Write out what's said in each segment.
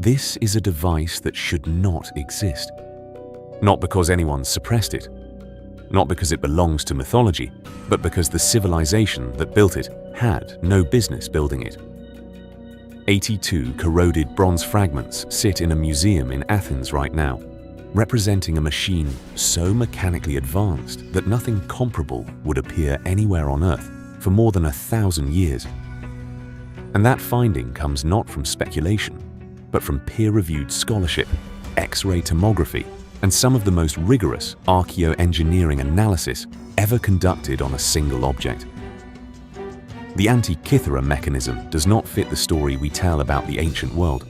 This is a device that should not exist. Not because anyone suppressed it, not because it belongs to mythology, but because the civilization that built it had no business building it. 82 corroded bronze fragments sit in a museum in Athens right now, representing a machine so mechanically advanced that nothing comparable would appear anywhere on Earth for more than 1,000 years. And that finding comes not from speculation, but from peer-reviewed scholarship, X-ray tomography, and some of the most rigorous archaeoengineering analysis ever conducted on a single object. The Antikythera Mechanism does not fit the story we tell about the ancient world,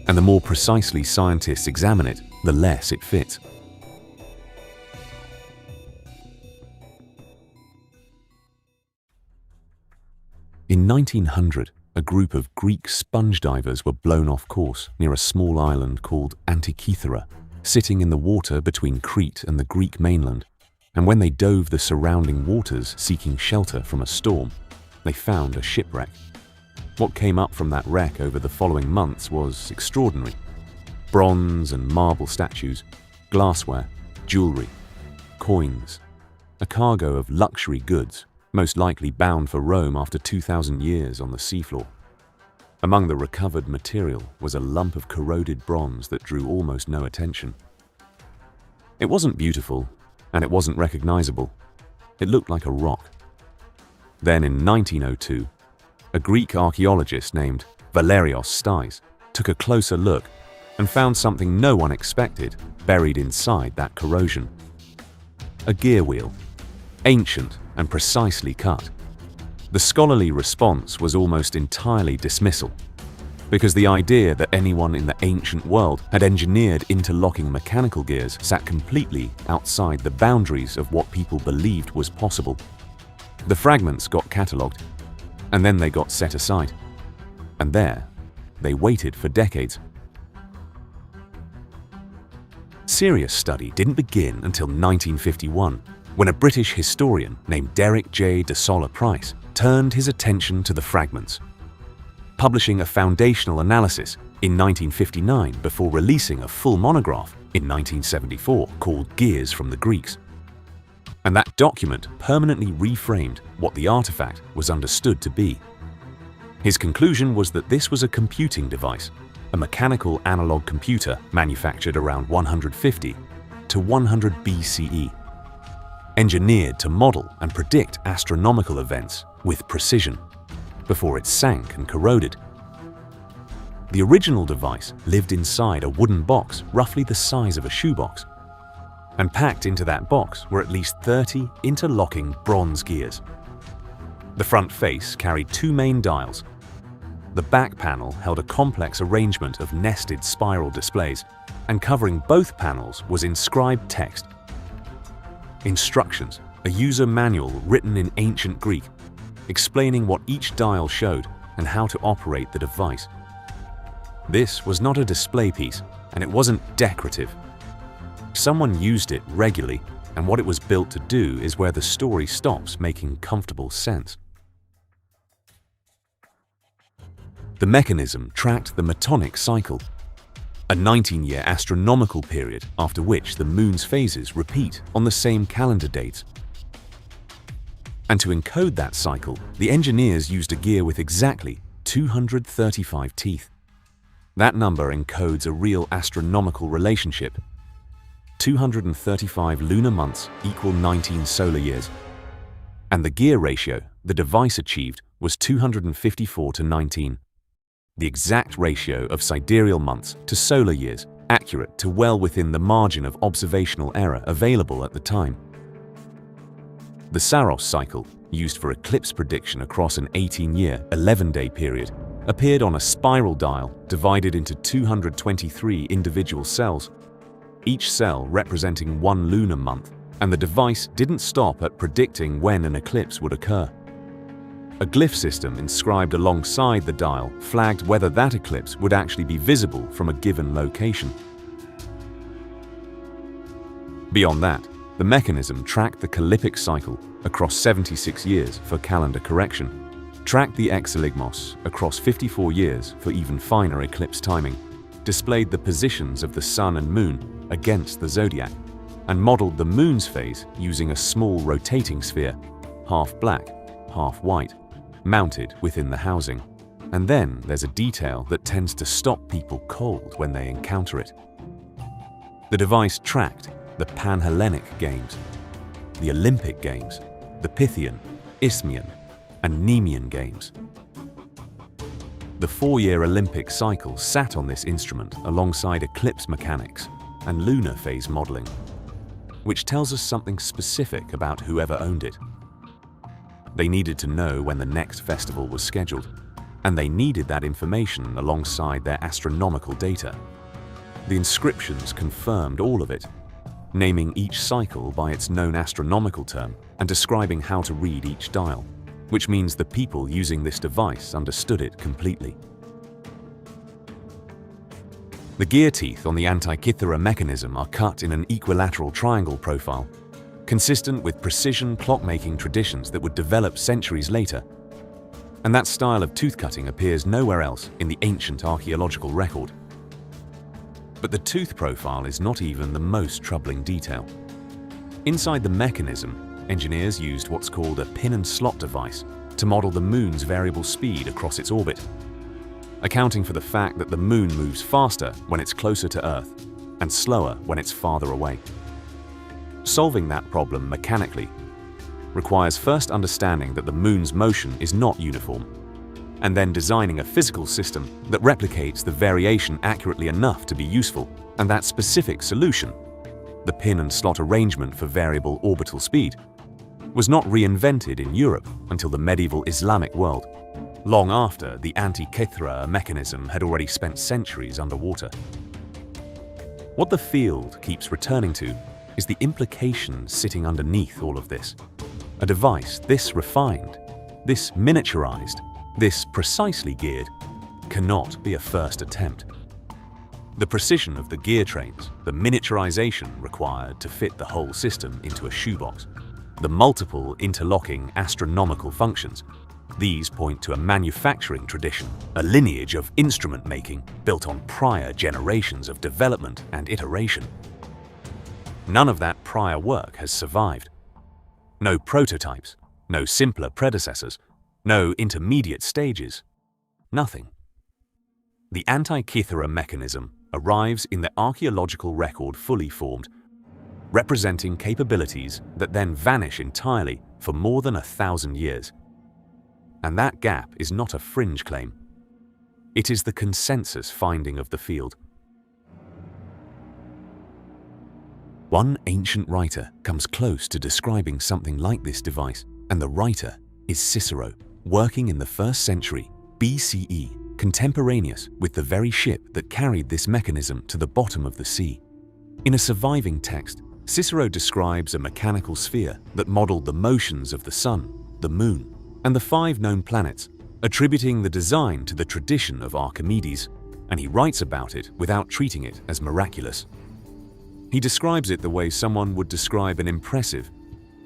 and the more precisely scientists examine it, the less it fits. In 1900, a group of Greek sponge divers were blown off course near a small island called Antikythera, sitting in the water between Crete and the Greek mainland, and when they dove the surrounding waters seeking shelter from a storm, they found a shipwreck. What came up from that wreck over the following months was extraordinary. Bronze and marble statues, glassware, jewelry, coins, a cargo of luxury goods, most likely bound for Rome after 2,000 years on the seafloor. Among the recovered material was a lump of corroded bronze that drew almost no attention. It wasn't beautiful, and it wasn't recognizable. It looked like a rock. Then in 1902, a Greek archaeologist named Valerios Stais took a closer look and found something no one expected buried inside that corrosion. A gear wheel, ancient and precisely cut. The scholarly response was almost entirely dismissal, because the idea that anyone in the ancient world had engineered interlocking mechanical gears sat completely outside the boundaries of what people believed was possible. The fragments got catalogued, and then they got set aside. And there, they waited for decades. Serious study didn't begin until 1951, when a British historian named Derek J. de Solla Price turned his attention to the fragments, publishing a foundational analysis in 1959 before releasing a full monograph in 1974 called Gears from the Greeks. And that document permanently reframed what the artifact was understood to be. His conclusion was that this was a computing device, a mechanical analog computer manufactured around 150 to 100 BCE, engineered to model and predict astronomical events with precision, before it sank and corroded. The original device lived inside a wooden box roughly the size of a shoebox, and packed into that box were at least 30 interlocking bronze gears. The front face carried two main dials. The back panel held a complex arrangement of nested spiral displays, and covering both panels was inscribed text. Instructions, a user manual written in ancient Greek, explaining what each dial showed and how to operate the device. This was not a display piece, and it wasn't decorative. Someone used it regularly, and what it was built to do is where the story stops making comfortable sense. The mechanism tracked the metonic cycle, a 19-year astronomical period after which the moon's phases repeat on the same calendar dates. And to encode that cycle, the engineers used a gear with exactly 235 teeth. That number encodes a real astronomical relationship. 235 lunar months equal 19 solar years. And the gear ratio the device achieved was 254 to 19. The exact ratio of sidereal months to solar years, accurate to well within the margin of observational error available at the time. The Saros cycle, used for eclipse prediction across an 18-year, 11-day period, appeared on a spiral dial divided into 223 individual cells, each cell representing one lunar month, and the device didn't stop at predicting when an eclipse would occur. A glyph system inscribed alongside the dial flagged whether that eclipse would actually be visible from a given location. Beyond that, the mechanism tracked the Calippic cycle across 76 years for calendar correction, tracked the exeligmos across 54 years for even finer eclipse timing, displayed the positions of the sun and moon against the zodiac, and modeled the moon's phase using a small rotating sphere, half black, half white, mounted within the housing. And then there's a detail that tends to stop people cold when they encounter it. The device tracked the Pan-Hellenic Games, the Olympic Games, the Pythian, Isthmian, and Nemean Games. The 4-year Olympic cycle sat on this instrument alongside eclipse mechanics and lunar phase modeling, which tells us something specific about whoever owned it. They needed to know when the next festival was scheduled, and they needed that information alongside their astronomical data. The inscriptions confirmed all of it, naming each cycle by its known astronomical term and describing how to read each dial, which means the people using this device understood it completely. The gear teeth on the Antikythera mechanism are cut in an equilateral triangle profile, consistent with precision clockmaking traditions that would develop centuries later. And that style of tooth cutting appears nowhere else in the ancient archaeological record. But the tooth profile is not even the most troubling detail. Inside the mechanism, engineers used what's called a pin and slot device to model the moon's variable speed across its orbit, accounting for the fact that the moon moves faster when it's closer to Earth and slower when it's farther away. Solving that problem mechanically requires first understanding that the moon's motion is not uniform, and then designing a physical system that replicates the variation accurately enough to be useful. And that specific solution, the pin and slot arrangement for variable orbital speed, was not reinvented in Europe until the medieval Islamic world, long after the Antikythera mechanism had already spent centuries underwater. What the field keeps returning to is the implication sitting underneath all of this. A device this refined, this miniaturized, this precisely geared, cannot be a first attempt. The precision of the gear trains, the miniaturization required to fit the whole system into a shoebox, the multiple interlocking astronomical functions, these point to a manufacturing tradition, a lineage of instrument making built on prior generations of development and iteration. None of that prior work has survived. No prototypes, no simpler predecessors, no intermediate stages, nothing. The Antikythera mechanism arrives in the archaeological record fully formed, representing capabilities that then vanish entirely for more than 1,000 years. And that gap is not a fringe claim. It is the consensus finding of the field. One ancient writer comes close to describing something like this device, and the writer is Cicero, working in the 1st century BCE, contemporaneous with the very ship that carried this mechanism to the bottom of the sea. In a surviving text, Cicero describes a mechanical sphere that modeled the motions of the sun, the moon, and the 5 known planets, attributing the design to the tradition of Archimedes, and he writes about it without treating it as miraculous. He describes it the way someone would describe an impressive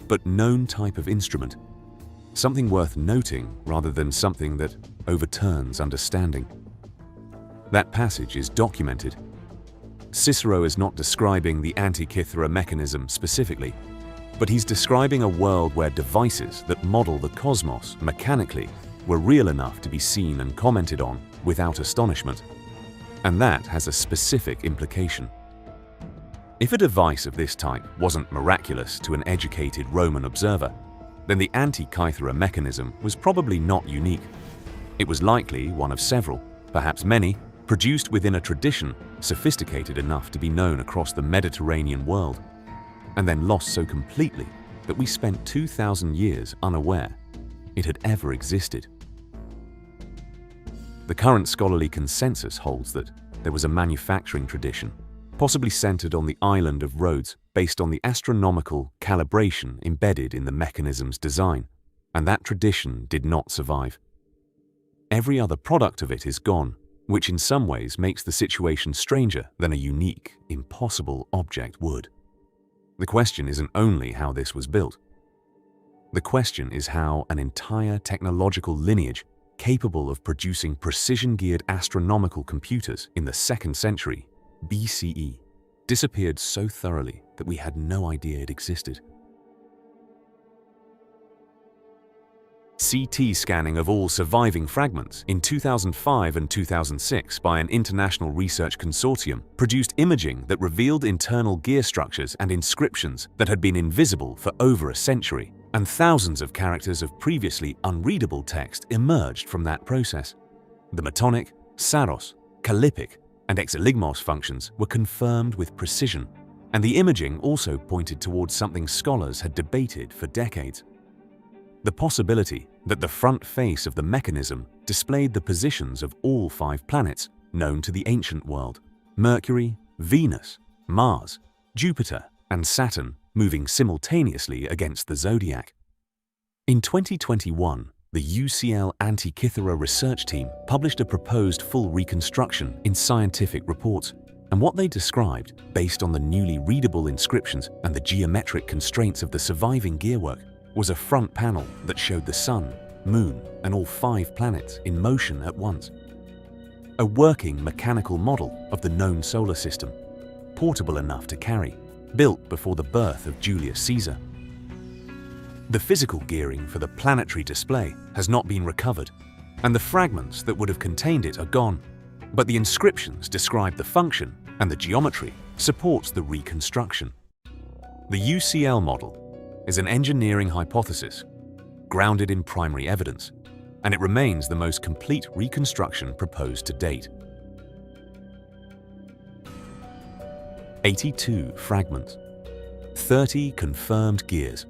but known type of instrument, something worth noting rather than something that overturns understanding. That passage is documented. Cicero is not describing the Antikythera mechanism specifically, but he's describing a world where devices that model the cosmos mechanically were real enough to be seen and commented on without astonishment. And that has a specific implication. If a device of this type wasn't miraculous to an educated Roman observer, then the Antikythera mechanism was probably not unique. It was likely one of several, perhaps many, produced within a tradition sophisticated enough to be known across the Mediterranean world, and then lost so completely that we spent 2,000 years unaware it had ever existed. The current scholarly consensus holds that there was a manufacturing tradition, possibly centered on the island of Rhodes, based on the astronomical calibration embedded in the mechanism's design, and that tradition did not survive. Every other product of it is gone, which in some ways makes the situation stranger than a unique, impossible object would. The question isn't only how this was built. The question is how an entire technological lineage capable of producing precision-geared astronomical computers in the 2nd century BCE, disappeared so thoroughly that we had no idea it existed. CT scanning of all surviving fragments in 2005 and 2006 by an international research consortium produced imaging that revealed internal gear structures and inscriptions that had been invisible for over a century, and thousands of characters of previously unreadable text emerged from that process. The metonic, saros, kallipic, and exeligmos functions were confirmed with precision, and the imaging also pointed towards something scholars had debated for decades: the possibility that the front face of the mechanism displayed the positions of all 5 planets known to the ancient world: Mercury, Venus, Mars, Jupiter, and Saturn, moving simultaneously against the zodiac. In 2021, the UCL Antikythera research team published a proposed full reconstruction in Scientific Reports, and what they described, based on the newly readable inscriptions and the geometric constraints of the surviving gearwork, was a front panel that showed the Sun, Moon, and all 5 planets in motion at once. A working mechanical model of the known solar system, portable enough to carry, built before the birth of Julius Caesar. The physical gearing for the planetary display has not been recovered, and the fragments that would have contained it are gone, but the inscriptions describe the function, and the geometry supports the reconstruction. The UCL model is an engineering hypothesis grounded in primary evidence, and it remains the most complete reconstruction proposed to date. 82 fragments, 30 confirmed gears,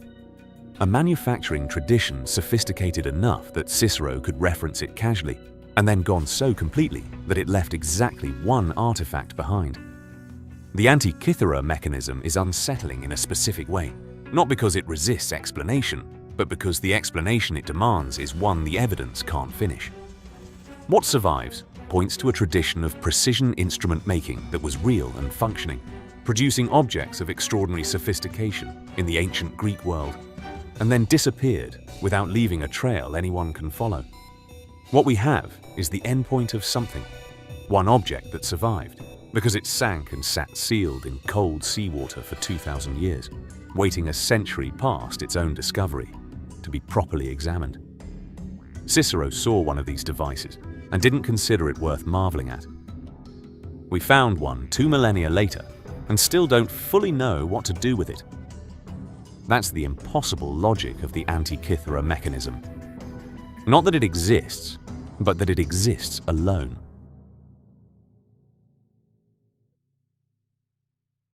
a manufacturing tradition sophisticated enough that Cicero could reference it casually, and then gone so completely that it left exactly 1 artifact behind. The Antikythera mechanism is unsettling in a specific way, not because it resists explanation, but because the explanation it demands is one the evidence can't finish. What survives points to a tradition of precision instrument making that was real and functioning, producing objects of extraordinary sophistication in the ancient Greek world, and then disappeared without leaving a trail anyone can follow. What we have is the endpoint of something, one object that survived, because it sank and sat sealed in cold seawater for 2,000 years, waiting a century past its own discovery to be properly examined. Cicero saw one of these devices and didn't consider it worth marveling at. We found one 2 millennia later and still don't fully know what to do with it. That's the impossible logic of the Antikythera mechanism. Not that it exists, but that it exists alone.